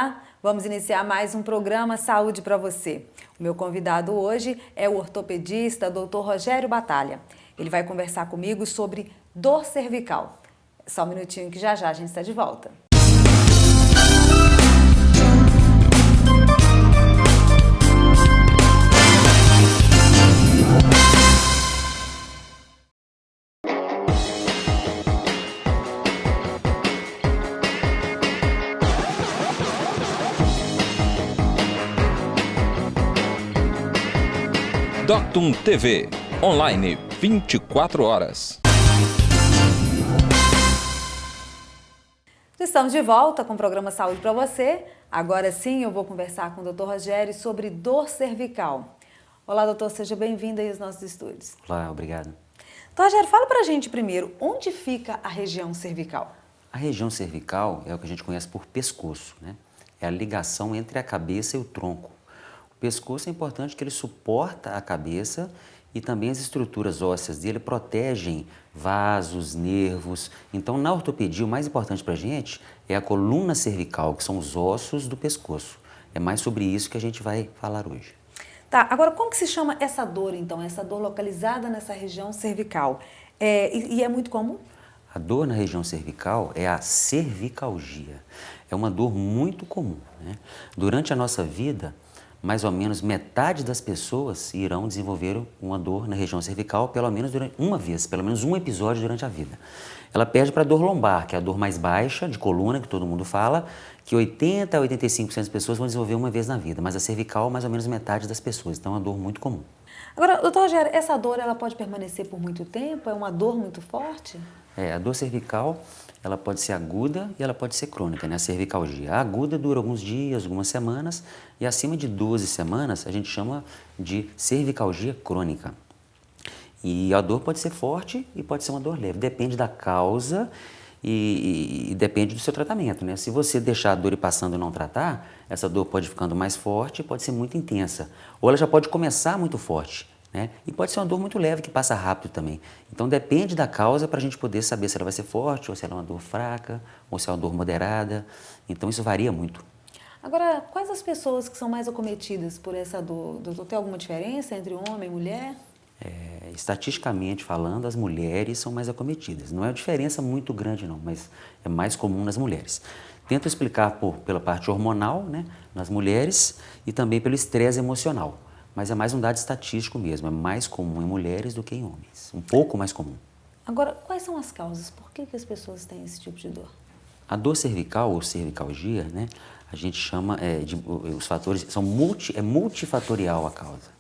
Olá, vamos iniciar mais um programa Saúde para você. O meu convidado hoje é o ortopedista Dr. Rogério Batalha. Ele vai conversar comigo sobre dor cervical. Só um minutinho que já a gente está de volta. Doctum TV, online 24 horas. Estamos de volta com o programa Saúde para você. Agora sim eu vou conversar com o Dr. Rogério sobre dor cervical. Olá, doutor, seja bem-vindo aí aos nossos estúdios. Olá, obrigado. Então, Rogério, fala pra gente primeiro, onde fica a região cervical? A região cervical é o que a gente conhece por pescoço, né? É a ligação entre a cabeça e o tronco. O pescoço é importante que ele suporta a cabeça e também as estruturas ósseas dele protegem vasos, nervos. Então, na ortopedia, o mais importante para a gente é a coluna cervical, que são os ossos do pescoço. É mais sobre isso que a gente vai falar hoje. Tá, agora como que se chama essa dor, então? Essa dor localizada nessa região cervical? E é muito comum? A dor na região cervical é a cervicalgia. É uma dor muito comum, né? Durante a nossa vida, mais ou menos metade das pessoas irão desenvolver uma dor na região cervical pelo menos uma vez, pelo menos um episódio durante a vida. Ela perde para a dor lombar, que é a dor mais baixa, de coluna, que todo mundo fala, que 80% a 85% das pessoas vão desenvolver uma vez na vida, mas a cervical, mais ou menos metade das pessoas, então é uma dor muito comum. Agora, doutor Rogério, essa dor ela pode permanecer por muito tempo? É uma dor muito forte? A dor cervical, ela pode ser aguda e ela pode ser crônica, né? A cervicalgia. A aguda dura alguns dias, algumas semanas, e acima de 12 semanas a gente chama de cervicalgia crônica. E a dor pode ser forte e pode ser uma dor leve, depende da causa e depende do seu tratamento, né? Se você deixar a dor ir passando e não tratar, essa dor pode ir ficando mais forte e pode ser muito intensa. Ou ela já pode começar muito forte, né? E pode ser uma dor muito leve que passa rápido também. Então depende da causa para a gente poder saber se ela vai ser forte ou se ela é uma dor fraca ou se é uma dor moderada. Então isso varia muito. Agora, quais as pessoas que são mais acometidas por essa dor? Doutor, tem alguma diferença entre homem e mulher? Estatisticamente falando, as mulheres são mais acometidas. Não é uma diferença muito grande não, mas é mais comum nas mulheres. Tento explicar pela parte hormonal, né, nas mulheres e também pelo estresse emocional. Mas é mais um dado estatístico mesmo, é mais comum em mulheres do que em homens, um pouco mais comum. Agora, quais são as causas? Por que as pessoas têm esse tipo de dor? A dor cervical ou cervicalgia, né, a gente chama os fatores, é multifatorial a causa.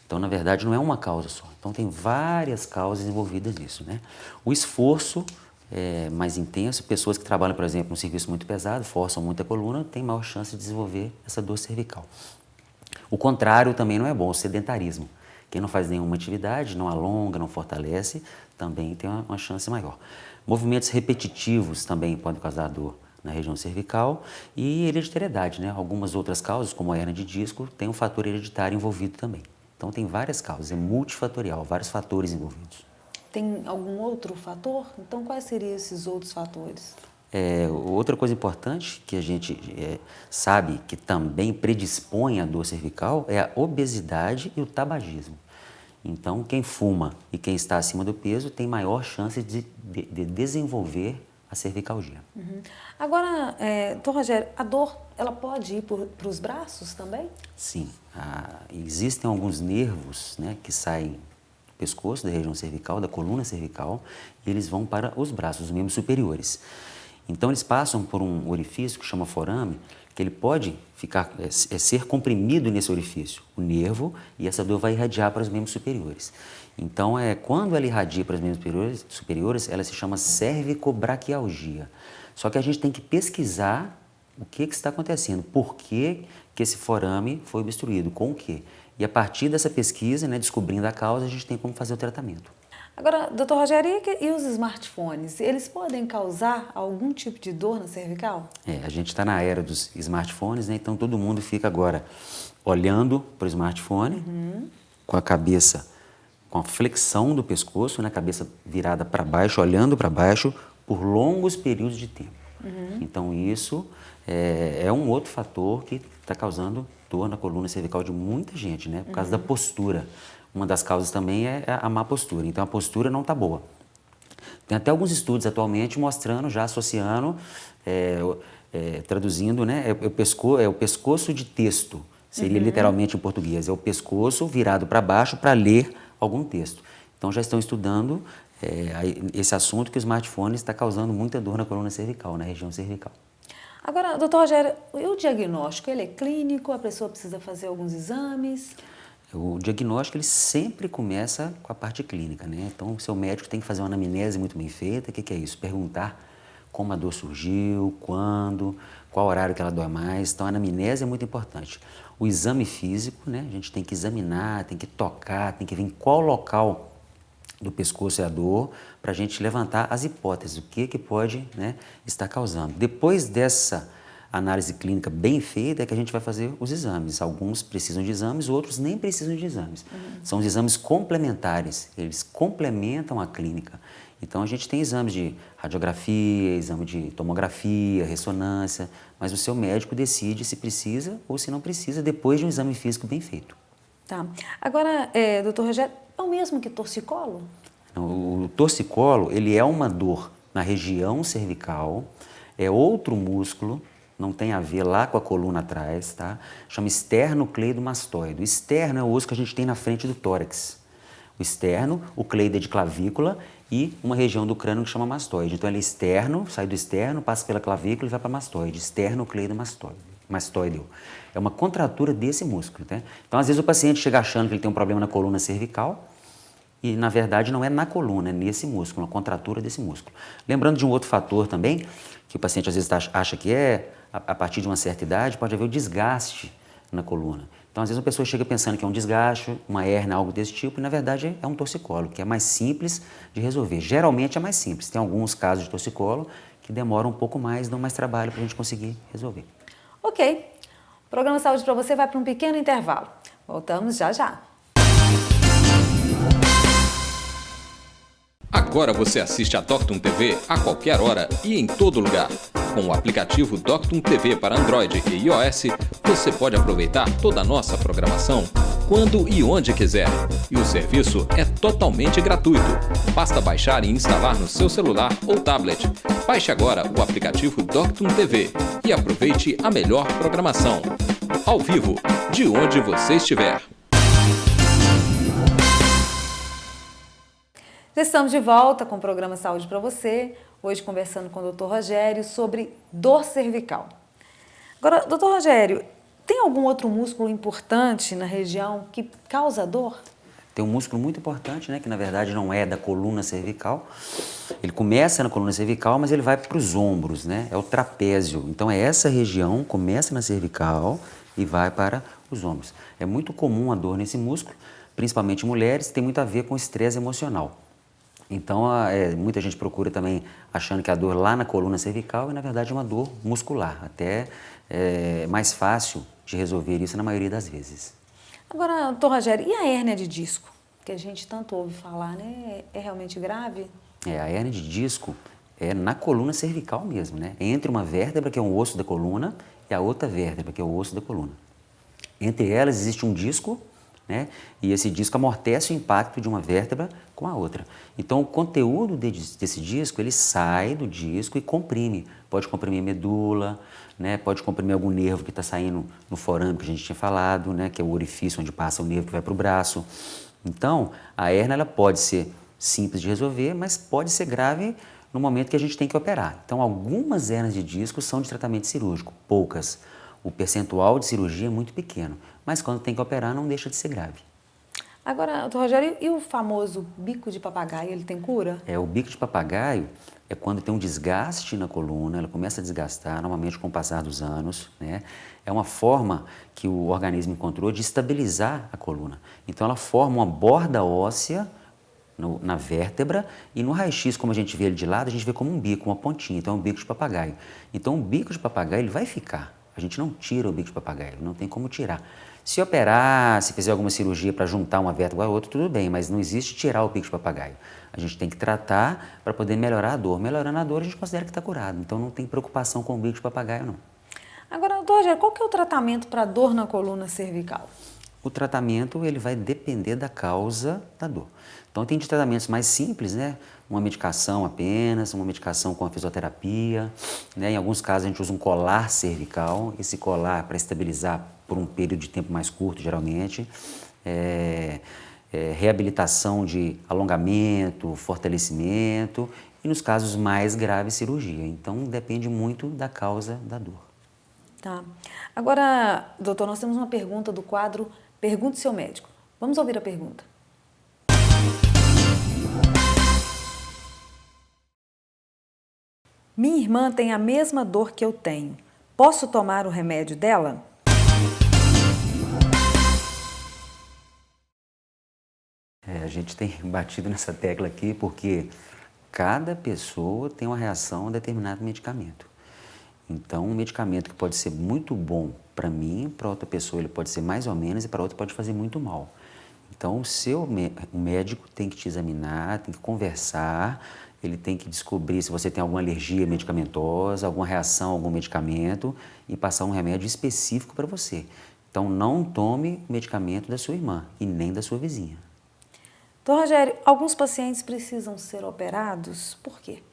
Então, na verdade, não é uma causa só. Então, tem várias causas envolvidas nisso, né? O esforço é mais intenso, pessoas que trabalham, por exemplo, num serviço muito pesado, forçam muito a coluna, têm maior chance de desenvolver essa dor cervical. O contrário também não é bom, o sedentarismo. Quem não faz nenhuma atividade, não alonga, não fortalece, também tem uma chance maior. Movimentos repetitivos também podem causar dor na região cervical e hereditariedade, né? Algumas outras causas, como a hernia de disco, tem um fator hereditário envolvido também. Então tem várias causas, é multifatorial, vários fatores envolvidos. Tem algum outro fator? Então quais seriam esses outros fatores? Outra coisa importante que a gente sabe que também predispõe à dor cervical é a obesidade e o tabagismo. Então, quem fuma e quem está acima do peso tem maior chance de desenvolver a cervicalgia. Uhum. Agora, doutor Rogério, a dor ela pode ir para os braços também? Sim, existem alguns nervos, né, que saem do pescoço, da região cervical, da coluna cervical, e eles vão para os braços, os membros superiores. Então, eles passam por um orifício que chama forame, que ele pode ser comprimido nesse orifício, o nervo, e essa dor vai irradiar para os membros superiores. Então, quando ela irradia para os membros superiores, ela se chama cervicobraquialgia. Só que a gente tem que pesquisar o que está acontecendo, por que esse forame foi obstruído, com o quê? E a partir dessa pesquisa, né, descobrindo a causa, a gente tem como fazer o tratamento. Agora, doutor Rogério, e os smartphones? Eles podem causar algum tipo de dor na cervical? A gente está na era dos smartphones, né? Então todo mundo fica agora olhando para o smartphone, com a cabeça, com a flexão do pescoço, né? A cabeça virada para baixo, olhando para baixo, por longos períodos de tempo. Então isso é um outro fator que está causando dor na coluna cervical de muita gente, né? Por causa da postura. Uma das causas também é a má postura. Então, a postura não está boa. Tem até alguns estudos atualmente mostrando, já associando, traduzindo, né? É o pescoço de texto. Seria literalmente em português. É o pescoço virado para baixo para ler algum texto. Então, já estão estudando esse assunto que o smartphone está causando muita dor na coluna cervical, na região cervical. Agora, doutor Rogério, e o diagnóstico, ele é clínico? A pessoa precisa fazer alguns exames? O diagnóstico, ele sempre começa com a parte clínica, né? Então, o seu médico tem que fazer uma anamnese muito bem feita. O que é isso? Perguntar como a dor surgiu, quando, qual horário que ela dói mais. Então, a anamnese é muito importante. O exame físico, né? A gente tem que examinar, tem que tocar, tem que ver em qual local do pescoço é a dor, para a gente levantar as hipóteses, o que pode, né, estar causando. Depois dessa análise clínica bem feita é que a gente vai fazer os exames. Alguns precisam de exames, outros nem precisam de exames. São os exames complementares, eles complementam a clínica. Então, a gente tem exames de radiografia, exame de tomografia, ressonância, mas o seu médico decide se precisa ou se não precisa depois de um exame físico bem feito. Tá. Agora, doutor Rogério, é o mesmo que torcicolo? O torcicolo, ele é uma dor na região cervical, é outro músculo, não tem a ver lá com a coluna atrás, tá? Chama esternocleidomastoide. O externo é o osso que a gente tem na frente do tórax. O externo, o cleido é de clavícula e uma região do crânio que chama mastoide. Então, ele é externo, sai do externo, passa pela clavícula e vai para a mastoide. Mastoide. É uma contratura desse músculo, tá? Então, às vezes o paciente chega achando que ele tem um problema na coluna cervical e, na verdade, não é na coluna, é nesse músculo, uma contratura desse músculo. Lembrando de um outro fator também, que o paciente às vezes acha que a partir de uma certa idade, pode haver o desgaste na coluna. Então, às vezes a pessoa chega pensando que é um desgaste, uma hérnia, algo desse tipo, e na verdade é um torcicolo, que é mais simples de resolver. Geralmente é mais simples. Tem alguns casos de torcicolo que demoram um pouco mais, dão mais trabalho para a gente conseguir resolver. Ok. O programa Saúde para você vai para um pequeno intervalo. Voltamos já já. Agora você assiste a Doctum TV a qualquer hora e em todo lugar. Com o aplicativo Doctum TV para Android e iOS, você pode aproveitar toda a nossa programação quando e onde quiser. E o serviço é totalmente gratuito. Basta baixar e instalar no seu celular ou tablet. Baixe agora o aplicativo Doctum TV e aproveite a melhor programação. Ao vivo, de onde você estiver. Já estamos de volta com o programa Saúde para você, hoje conversando com o Dr. Rogério sobre dor cervical. Agora, Dr. Rogério, tem algum outro músculo importante na região que causa dor? Tem um músculo muito importante, né, que na verdade não é da coluna cervical. Ele começa na coluna cervical, mas ele vai para os ombros, né? É o trapézio. Então é essa região, começa na cervical e vai para os ombros. É muito comum a dor nesse músculo, principalmente em mulheres, tem muito a ver com estresse emocional. Então, muita gente procura também achando que a dor lá na coluna cervical e, na verdade, é uma dor muscular. Até é mais fácil de resolver isso na maioria das vezes. Agora, doutor Rogério, e a hérnia de disco? Que a gente tanto ouve falar, né? É realmente grave? A hérnia de disco é na coluna cervical mesmo, né? Entre uma vértebra, que é um osso da coluna, e a outra vértebra, que é o osso da coluna. Entre elas existe um disco, né? E esse disco amortece o impacto de uma vértebra com a outra. Então, o conteúdo desse disco, ele sai do disco e comprime. Pode comprimir a medula, né? Pode comprimir algum nervo que está saindo no forame, que a gente tinha falado, né? Que é o orifício onde passa o nervo que vai para o braço. Então, a hérnia ela pode ser simples de resolver, mas pode ser grave no momento que a gente tem que operar. Então, algumas hérnias de disco são de tratamento cirúrgico, poucas. O percentual de cirurgia é muito pequeno, mas quando tem que operar não deixa de ser grave. Agora, doutor Rogério, e o famoso bico de papagaio, ele tem cura? O bico de papagaio é quando tem um desgaste na coluna, ela começa a desgastar, normalmente com o passar dos anos, né? É uma forma que o organismo encontrou de estabilizar a coluna. Então, ela forma uma borda óssea na vértebra e no raio-x, como a gente vê ele de lado, a gente vê como um bico, uma pontinha. Então, é um bico de papagaio. Então, o bico de papagaio ele vai ficar. A gente não tira o bico de papagaio, não tem como tirar. Se operar, se fizer alguma cirurgia para juntar uma vértebra a outra, tudo bem, mas não existe tirar o bico de papagaio. A gente tem que tratar para poder melhorar a dor. Melhorando a dor, a gente considera que está curado. Então, não tem preocupação com o bico de papagaio, não. Agora, doutor Rogério, qual que é o tratamento para dor na coluna cervical? O tratamento ele vai depender da causa da dor. Então tem de tratamentos mais simples, né? Uma medicação apenas, uma medicação com a fisioterapia, né? Em alguns casos a gente usa um colar cervical, esse colar para estabilizar por um período de tempo mais curto, geralmente. Reabilitação de alongamento, fortalecimento e nos casos mais graves, cirurgia. Então depende muito da causa da dor. Tá. Agora, doutor, nós temos uma pergunta do quadro Pergunte Seu Médico. Vamos ouvir a pergunta. Minha irmã tem a mesma dor que eu tenho. Posso tomar o remédio dela? A gente tem batido nessa tecla aqui porque cada pessoa tem uma reação a determinado medicamento. Então, um medicamento que pode ser muito bom para mim, para outra pessoa ele pode ser mais ou menos e para outra pode fazer muito mal. Então, o médico tem que te examinar, tem que conversar, ele tem que descobrir se você tem alguma alergia medicamentosa, alguma reação a algum medicamento e passar um remédio específico para você. Então, não tome o medicamento da sua irmã e nem da sua vizinha. Doutor Rogério, alguns pacientes precisam ser operados, por quê?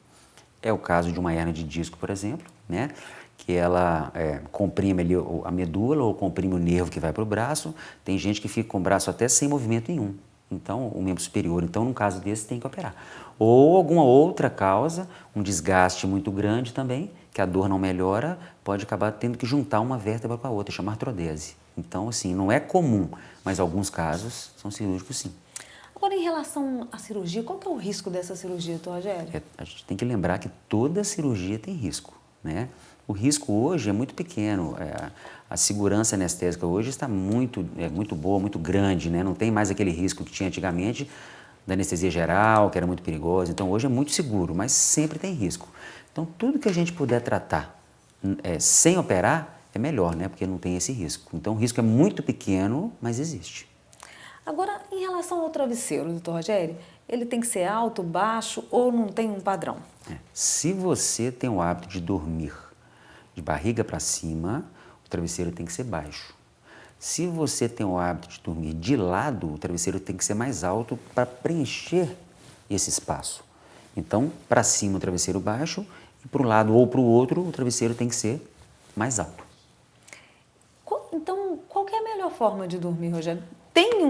É o caso de uma hernia de disco, por exemplo, né? Que ela comprime ali a medula ou comprime o nervo que vai para o braço. Tem gente que fica com o braço até sem movimento nenhum, então o membro superior. Então, num caso desse, tem que operar. Ou alguma outra causa, um desgaste muito grande também, que a dor não melhora, pode acabar tendo que juntar uma vértebra com a outra, chama artrodese. Então, assim, não é comum, mas alguns casos são cirúrgicos, sim. Agora, em relação à cirurgia, qual que é o risco dessa cirurgia, doutor Rogério? A gente tem que lembrar que toda cirurgia tem risco, né? O risco hoje é muito pequeno, a segurança anestésica hoje está muito boa, muito grande, né? Não tem mais aquele risco que tinha antigamente da anestesia geral, que era muito perigosa. Então, hoje é muito seguro, mas sempre tem risco. Então, tudo que a gente puder tratar sem operar é melhor, né? Porque não tem esse risco. Então, o risco é muito pequeno, mas existe. Agora, em relação ao travesseiro, doutor Rogério, ele tem que ser alto, baixo ou não tem um padrão? Se você tem o hábito de dormir de barriga para cima, o travesseiro tem que ser baixo. Se você tem o hábito de dormir de lado, o travesseiro tem que ser mais alto para preencher esse espaço. Então, para cima o travesseiro baixo e para um lado ou para o outro o travesseiro tem que ser mais alto. Então, qual que é a melhor forma de dormir, Rogério? Tem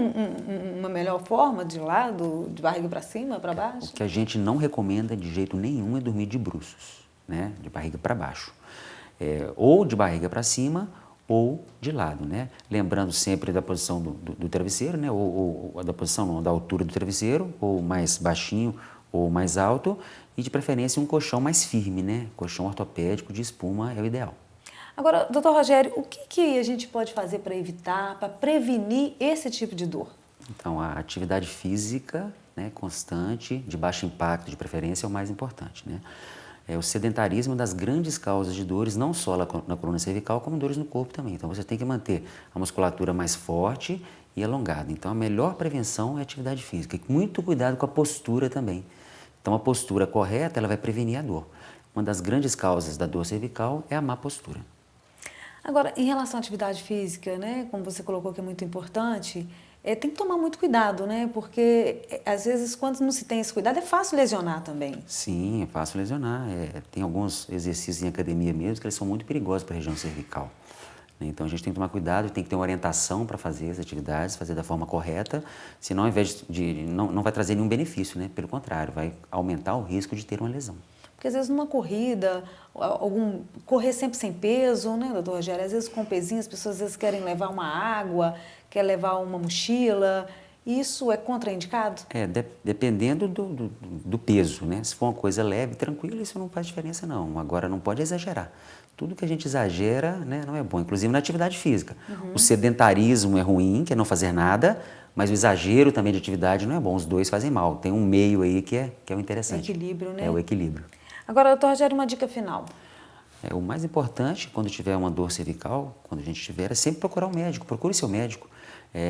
uma melhor forma de lado, de barriga para cima, para baixo? O que a gente não recomenda de jeito nenhum é dormir de bruços, né? De barriga para baixo. Ou de barriga para cima ou de lado, né? Lembrando sempre da posição do travesseiro, né? Ou da posição não, da altura do travesseiro, ou mais baixinho ou mais alto, e de preferência um colchão mais firme, né? Colchão ortopédico de espuma é o ideal. Agora, doutor Rogério, o que a gente pode fazer para evitar, para prevenir esse tipo de dor? Então, a atividade física, né, constante, de baixo impacto, de preferência, é o mais importante, né? O sedentarismo é uma das grandes causas de dores, não só na coluna cervical, como dores no corpo também. Então, você tem que manter a musculatura mais forte e alongada. Então, a melhor prevenção é a atividade física. E muito cuidado com a postura também. Então, a postura correta, ela vai prevenir a dor. Uma das grandes causas da dor cervical é a má postura. Agora, em relação à atividade física, né, como você colocou que é muito importante, tem que tomar muito cuidado, né? Porque, às vezes, quando não se tem esse cuidado, é fácil lesionar também. Sim, é fácil lesionar. Tem alguns exercícios em academia mesmo que eles são muito perigosos para a região cervical. Então, a gente tem que tomar cuidado, tem que ter uma orientação para fazer as atividades, fazer da forma correta, senão, ao invés de não vai trazer nenhum benefício, né? Pelo contrário, vai aumentar o risco de ter uma lesão. Porque, às vezes, numa corrida, correr sempre sem peso, né, doutor Rogério? Às vezes, com pezinho, as pessoas às vezes querem levar uma água, querem levar uma mochila. Isso é contraindicado? Dependendo do peso, né? Se for uma coisa leve, tranquila, isso não faz diferença, não. Agora, não pode exagerar. Tudo que a gente exagera, né, não é bom, inclusive na atividade física. O sedentarismo é ruim, que é não fazer nada, mas o exagero também de atividade não é bom. Os dois fazem mal. Tem um meio aí que é o interessante. O equilíbrio, né? É o equilíbrio. Agora, doutor Rogério, uma dica final. O mais importante, quando tiver uma dor cervical, quando a gente tiver, é sempre procurar um médico. Procure seu médico.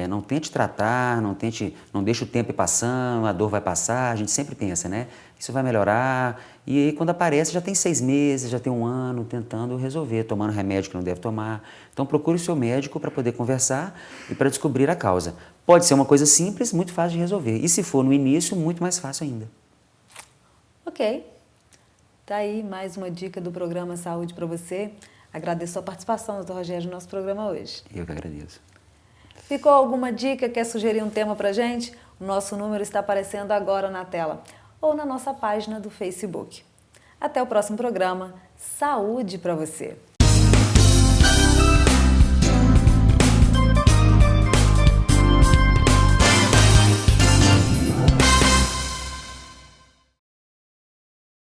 Não tente tratar, não deixe o tempo ir passando, a dor vai passar, a gente sempre pensa, né? Isso vai melhorar. E aí quando aparece já tem 6 meses, já tem 1 ano tentando resolver, tomando remédio que não deve tomar. Então procure o seu médico para poder conversar e para descobrir a causa. Pode ser uma coisa simples, muito fácil de resolver. E se for no início, muito mais fácil ainda. Ok. Tá aí mais uma dica do programa Saúde para você. Agradeço a participação, doutor Rogério, no nosso programa hoje. Eu que agradeço. Ficou alguma dica? Quer sugerir um tema para gente? O nosso número está aparecendo agora na tela ou na nossa página do Facebook. Até o próximo programa. Saúde para você!